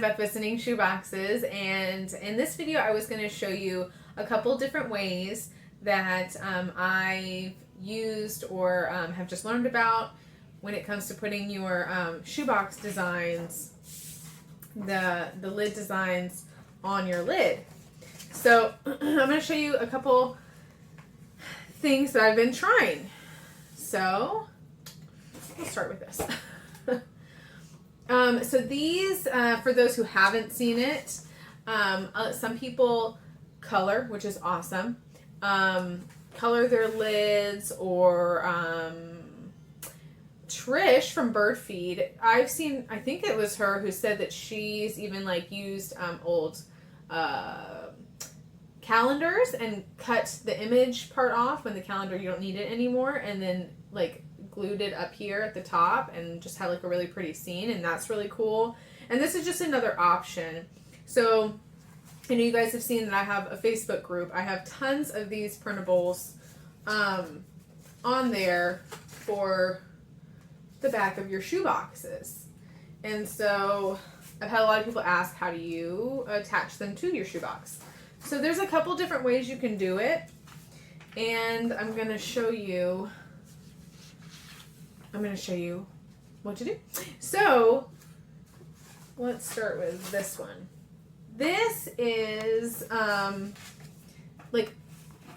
back visiting Shoeboxes, and in this video I was going to show you a couple different ways that I've used or have just learned about when it comes to putting your shoebox designs, the lid designs on your lid. So I'm going to show you a couple things that I've been trying. So we'll start with this. So these, for those who haven't seen it, some people color, which is awesome. Color their lids, or Trish from Bird Feed, I've seen, I think it was her who said that she's even like used old calendars and cut the image part off when the calendar, you don't need it anymore, and then like glued it up here at the top and just had like a really pretty scene, and that's really cool. And this is just another option. So I know you guys have seen that I have a Facebook group. I have tons of these printables on there for the back of your shoe boxes. And so I've had a lot of people ask, how do you attach them to your shoebox? So there's a couple different ways you can do it, and I'm going to show you what to do. So let's start with this one. This is like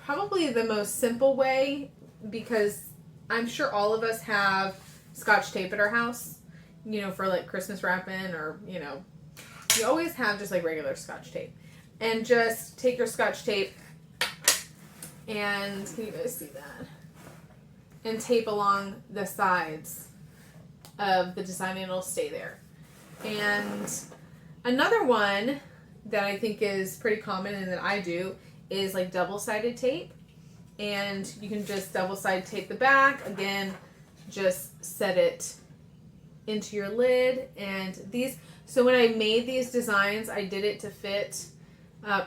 probably the most simple way, because I'm sure all of us have Scotch tape at our house, you know, for like Christmas wrapping, or, you know, you always have just like regular Scotch tape. And just take your Scotch tape and, can you guys see that? And tape along the sides of the design, and it'll stay there. And another one that I think is pretty common and that I do is like double-sided tape. And you can just double-sided tape the back. Again, just set it into your lid. And these, so when I made these designs, I did it to fit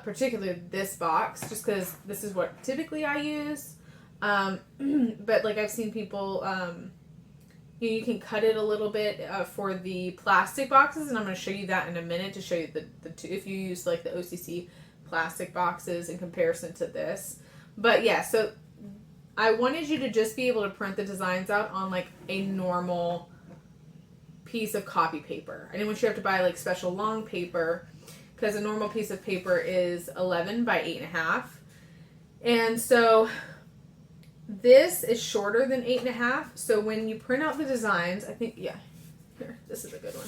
particularly this box, just because this is what typically I use. But like I've seen people, you can cut it a little bit for the plastic boxes, and I'm going to show you that in a minute, to show you the two, if you use like the OCC plastic boxes in comparison to this. But yeah, so I wanted you to just be able to print the designs out on like a normal piece of copy paper. I didn't want you to have to buy like special long paper, because a normal piece of paper is 11 by 8.5. And so this is shorter than 8.5. So when you print out the designs, I think, yeah, here, this is a good one.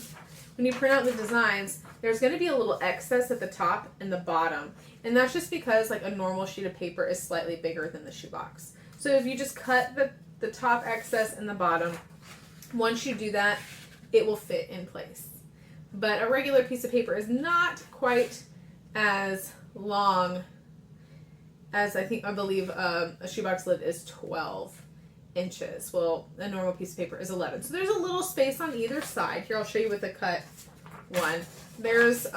When you print out the designs, there's going to be a little excess at the top and the bottom. And that's just because like a normal sheet of paper is slightly bigger than the shoebox. So if you just cut the top excess and the bottom, once you do that, it will fit in place. But a regular piece of paper is not quite as long as I believe a shoebox lid is 12 inches. Well, a normal piece of paper is 11. So there's a little space on either side. Here, I'll show you with the cut one. There's,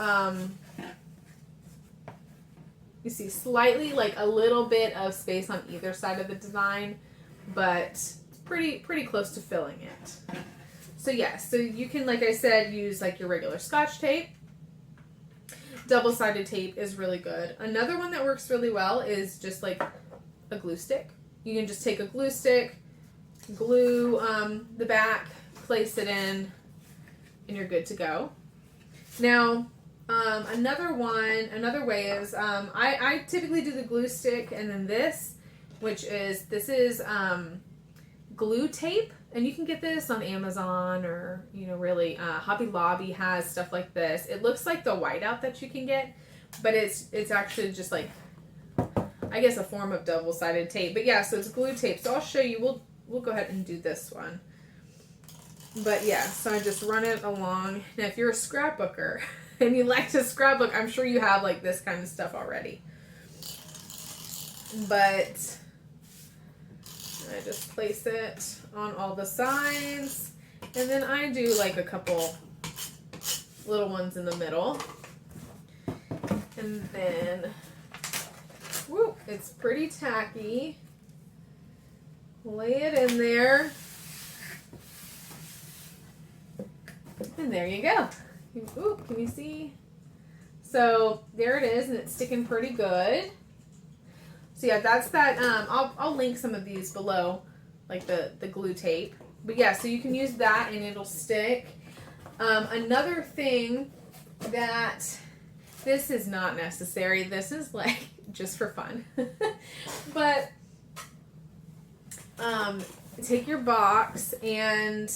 you see slightly like a little bit of space on either side of the design, but pretty close to filling it. So yeah, so you can, like I said, use like your regular Scotch tape. Double-sided tape is really good. Another one that works really well is just like a glue stick. You can just take a glue stick, glue the back, place it in, and you're good to go. Now, another way is, I typically do the glue stick, and then this is glue tape. And you can get this on Amazon, or, you know, really, Hobby Lobby has stuff like this. It looks like the whiteout that you can get, but it's actually just like, I guess, a form of double-sided tape. But yeah, so it's glue tape. So I'll show you. We'll go ahead and do this one. But yeah, so I just run it along. Now, if you're a scrapbooker and you like to scrapbook, I'm sure you have like this kind of stuff already. But I just place it on all the sides, and then I do like a couple little ones in the middle, and then whoop, it's pretty tacky. Lay it in there, and there you go. Ooh, can you see? So there it is, and it's sticking pretty good. So yeah, that's that. I'll link some of these below, like the glue tape. But yeah, so you can use that and it'll stick. Another thing that this is not necessary. This is like just for fun. But take your box and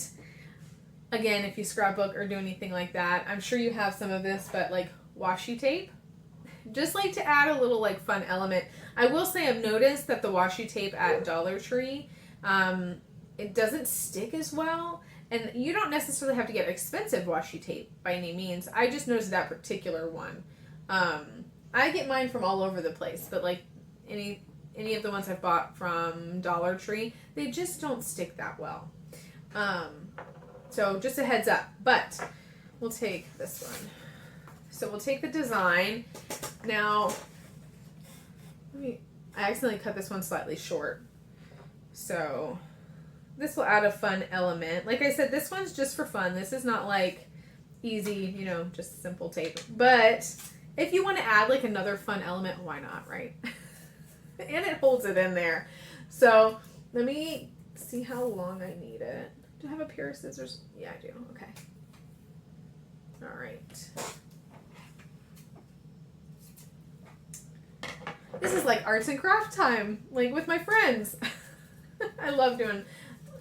again, if you scrapbook or do anything like that, I'm sure you have some of this, but like washi tape. Just like to add a little like fun element. I will say I've noticed that the washi tape at Dollar Tree, it doesn't stick as well. And you don't necessarily have to get expensive washi tape by any means. I just noticed that particular one. I get mine from all over the place, but like any of the ones I've bought from Dollar Tree, they just don't stick that well. So just a heads up. But we'll take this one. So we'll take the design. Now, I accidentally cut this one slightly short. So this will add a fun element. Like I said, this one's just for fun. This is not like easy, you know, just simple tape. But if you want to add like another fun element, why not, right? And it holds it in there. So let me see how long I need it. Do I have a pair of scissors? Yeah, I do. Okay. All right. This is like arts and craft time, like with my friends. I love doing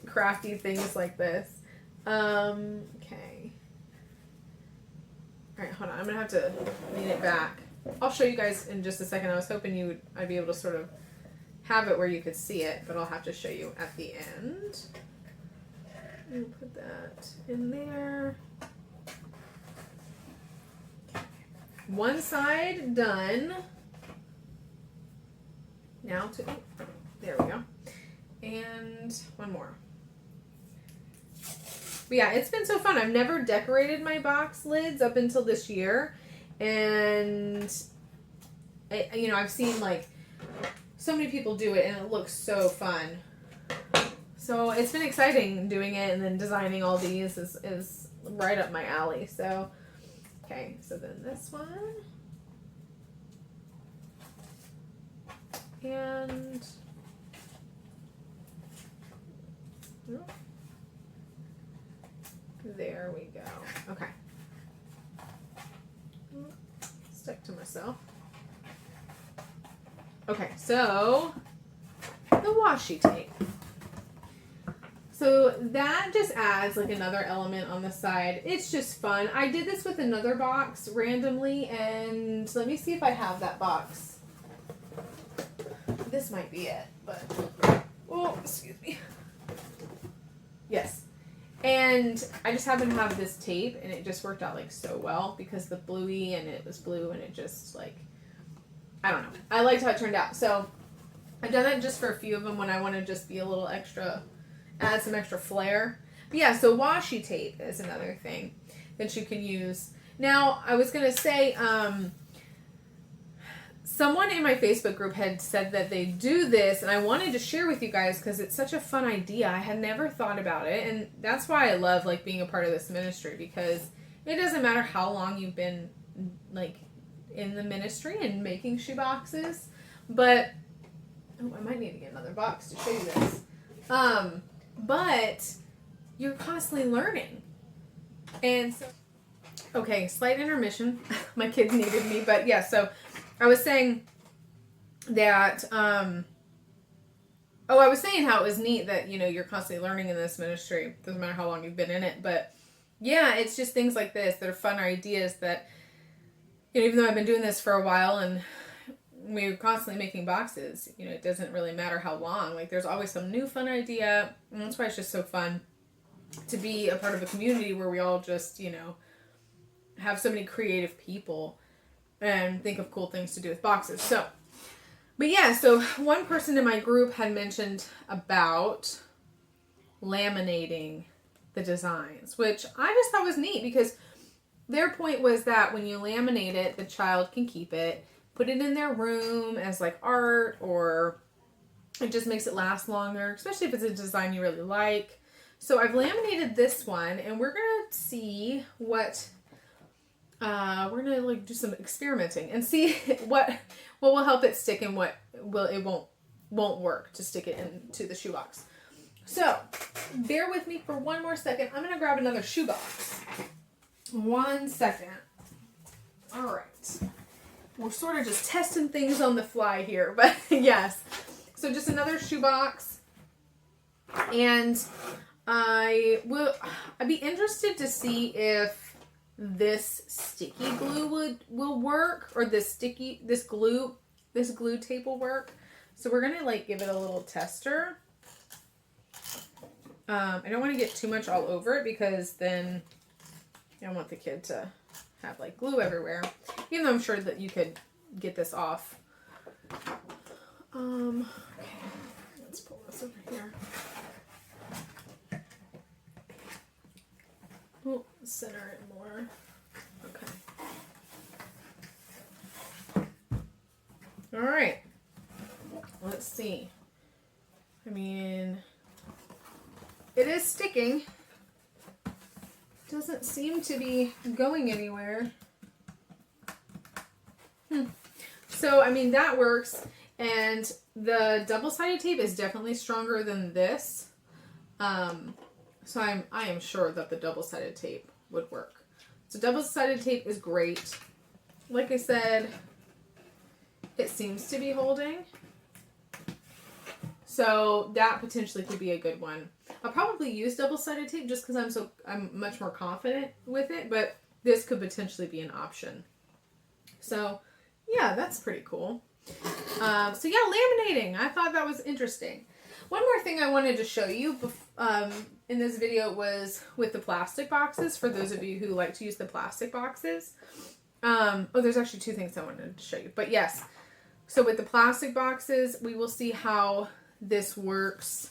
crafty things like this. Okay. All right, hold on. I'm gonna have to lean it back. I'll show you guys in just a second. I was hoping I'd be able to sort of have it where you could see it, but I'll have to show you at the end. I'll put that in there. Okay. One side done. Now there we go. And one more. But yeah, it's been so fun. I've never decorated my box lids up until this year. And, I've seen like so many people do it and it looks so fun. So it's been exciting doing it, and then designing all these is right up my alley. So, okay, so then this one. And there we go. Okay. Stick to myself. Okay, so the washi tape. So that just adds like another element on the side. It's just fun. I did this with another box randomly, and let me see if I have that box. This might be it, but oh, excuse me. Yes. And I just happen to have this tape, and it just worked out like so well because the bluey, and it was blue, and it just like, I don't know. I liked how it turned out. So I've done it just for a few of them when I want to just be a little extra, add some extra flair. But yeah, so washi tape is another thing that you can use. Now, I was going to say, someone in my Facebook group had said that they do this, and I wanted to share with you guys because it's such a fun idea. I had never thought about it, and that's why I love like being a part of this ministry, because it doesn't matter how long you've been like in the ministry and making shoe boxes, but I might need to get another box to show you this. But you're constantly learning, and so okay, slight intermission. My kids needed me, but yeah, so I was saying that, I was saying how it was neat that, you're constantly learning in this ministry. Doesn't matter how long you've been in it. But yeah, it's just things like this that are fun ideas that, even though I've been doing this for a while and we're constantly making boxes, it doesn't really matter how long. Like, there's always some new fun idea. And that's why it's just so fun to be a part of a community where we all just, have so many creative people and think of cool things to do with boxes. So, but yeah, so one person in my group had mentioned about laminating the designs, which I just thought was neat because their point was that when you laminate it, the child can keep it, put it in their room as like art, or it just makes it last longer, especially if it's a design you really like. So I've laminated this one, and we're going to see what we're gonna like do some experimenting and see what will help it stick and what won't work to stick it into the shoebox. So bear with me for one more second. I'm gonna grab another shoebox. 1 second. All right. We're sort of just testing things on the fly here, but yes. So just another shoebox, and I'd be interested to see if this sticky glue will work, or this glue tape will work. So we're gonna like give it a little tester. I don't want to get too much all over it because then I don't want the kid to have like glue everywhere, even though I'm sure that you could get this off. Okay, let's pull this over here. Oh, center it more. Okay. All right. Let's see. I mean, it is sticking. Doesn't seem to be going anywhere. So, I mean, that works. And the double-sided tape is definitely stronger than this. So I am sure that the double-sided tape would work. So double-sided tape is great. Like I said, it seems to be holding. So that potentially could be a good one. I'll probably use double-sided tape just because I'm much more confident with it, but this could potentially be an option. So yeah, that's pretty cool. So yeah, laminating. I thought that was interesting. One more thing I wanted to show you in this video was with the plastic boxes, for those of you who like to use the plastic boxes. There's actually two things I wanted to show you. But yes, so with the plastic boxes, we will see how this works.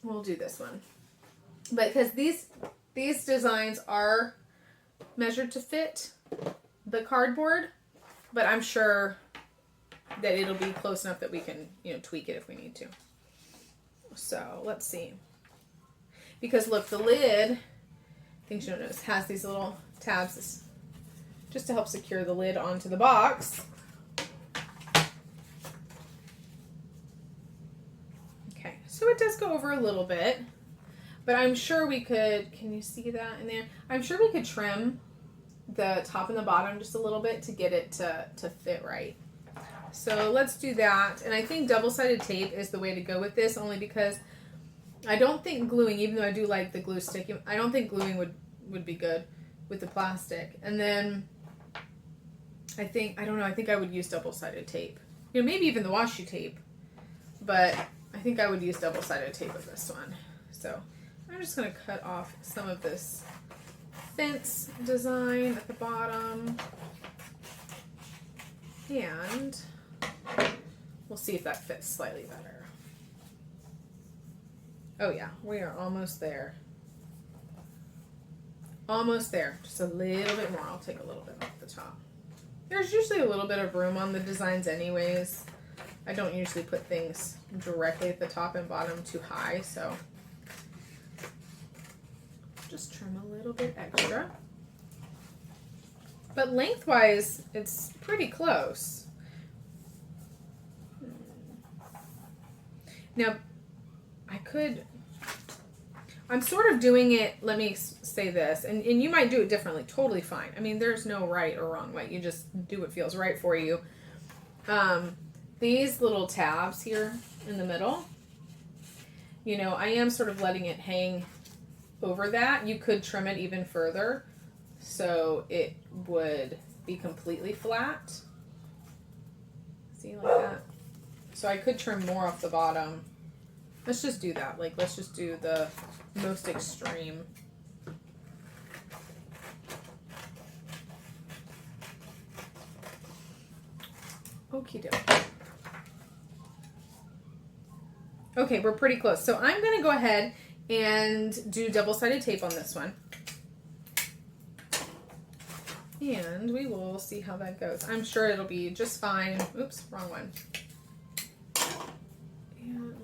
We'll do this one. But because these designs are measured to fit the cardboard, but I'm sure that it'll be close enough that we can, tweak it if we need to. So let's see. Because look, the lid, I think you'll notice, has these little tabs just to help secure the lid onto the box. Okay, so it does go over a little bit, but I'm sure we could, can you see that in there? I'm sure we could trim the top and the bottom just a little bit to get it to fit right. So let's do that. And I think double-sided tape is the way to go with this, only because I don't think gluing, even though I do like the glue sticking, I don't think gluing would be good with the plastic. And then I think I would use double-sided tape. Maybe even the washi tape, but I think I would use double-sided tape with this one. So I'm just going to cut off some of this fence design at the bottom, and we'll see if that fits slightly better. Oh yeah, we are almost there. Almost there. Just a little bit more. I'll take a little bit off the top. There's usually a little bit of room on the designs anyways. I don't usually put things directly at the top and bottom too high, so just trim a little bit extra. But lengthwise, it's pretty close. Now, I'm sort of doing it, let me say this, and you might do it differently, totally fine. I mean, there's no right or wrong way. You just do what feels right for you. These little tabs here in the middle, I am sort of letting it hang over that. You could trim it even further so it would be completely flat. See, like that? So I could trim more off the bottom. Let's just do that. Let's just do the most extreme. Okie dokie. Okay, we're pretty close. So I'm going to go ahead and do double-sided tape on this one. And we will see how that goes. I'm sure it'll be just fine. Oops, wrong one. And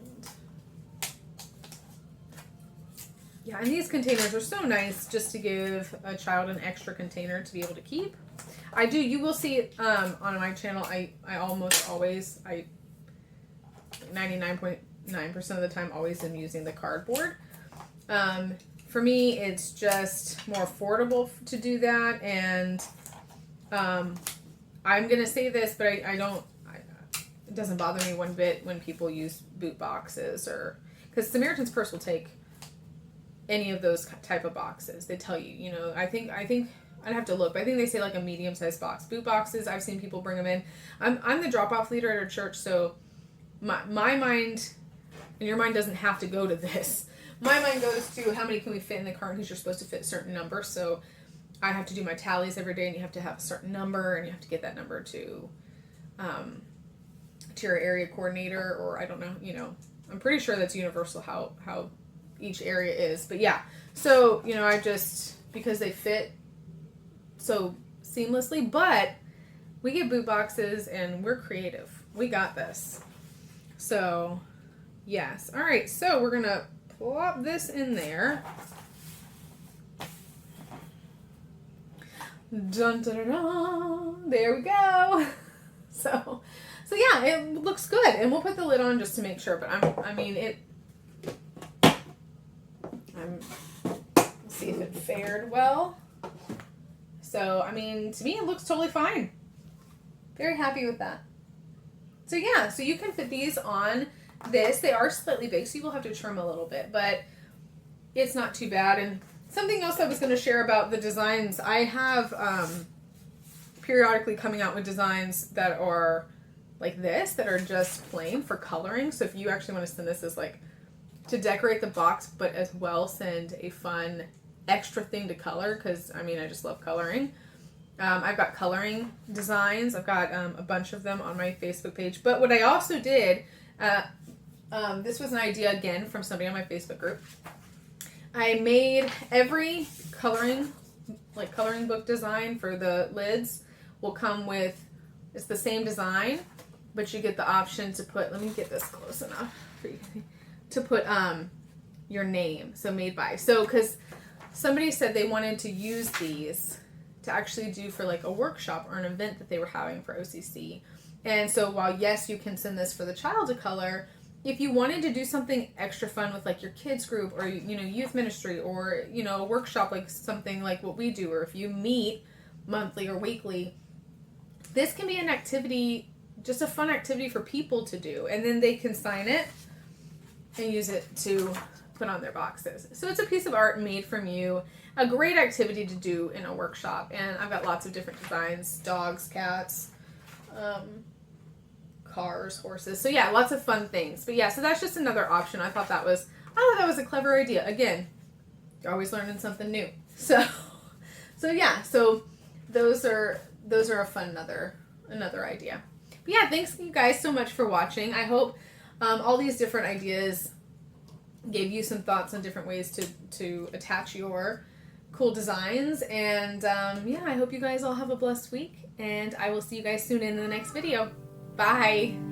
Yeah, and these containers are so nice just to give a child an extra container to be able to keep. You will see on my channel, I almost always, 99.9% of the time always am using the cardboard. For me, it's just more affordable to do that, and I'm gonna say this, but it doesn't bother me one bit when people use boot boxes, or because Samaritan's Purse will take any of those type of boxes. They tell you, you know, I think I'd have to look, but I think they say like a medium-sized box. Boot boxes, I've seen people bring them in. I'm the drop-off leader at our church, so my mind, and your mind doesn't have to go to this. My mind goes to how many can we fit in the cart, because you're supposed to fit a certain number. So I have to do my tallies every day, and you have to have a certain number, and you have to get that number to your area coordinator, or I don't know, you know, I'm pretty sure that's universal how each area is. But yeah, so, you know, because they fit so seamlessly, but we get boot boxes and we're creative. We got this. So yes. All right. So we're going to plop this in there. Dun, dun, dun, dun. There we go. So yeah, it looks good, and we'll put the lid on just to make sure. But let's see if it fared well. So I mean, to me, it looks totally fine. Very happy with that. So yeah, so you can fit these on this. They are slightly big, so you will have to trim a little bit, but it's not too bad. And something else I was going to share about the designs, I have periodically coming out with designs that are like this, that are just plain for coloring. So if you actually want to send this as like to decorate the box, but as well send a fun extra thing to color, because I mean, I just love coloring. I've got coloring designs. I've got a bunch of them on my Facebook page. But what I also did, this was an idea again from somebody on my Facebook group. I made every coloring book design for the lids will come with, it's the same design, but you get the option to put, let me get this close enough for you to put your name. So made by. So because somebody said they wanted to use these to actually do for like a workshop or an event that they were having for OCC. And so while yes, you can send this for the child to color, if you wanted to do something extra fun with like your kids group, or, you know, youth ministry, or, you know, a workshop, like something like what we do, or if you meet monthly or weekly, this can be an activity, just a fun activity for people to do. And then they can sign it and use it to put on their boxes. So it's a piece of art made from you, a great activity to do in a workshop. And I've got lots of different designs, dogs, cats, cars, horses. So yeah, lots of fun things. But yeah, so that's just another option. I thought that was a clever idea. Again, you're always learning something new. So yeah, so those are a fun another idea. But yeah, thanks you guys so much for watching. I hope all these different ideas gave you some thoughts on different ways to attach your cool designs. And yeah, I hope you guys all have a blessed week, and I will see you guys soon in the next video. Bye.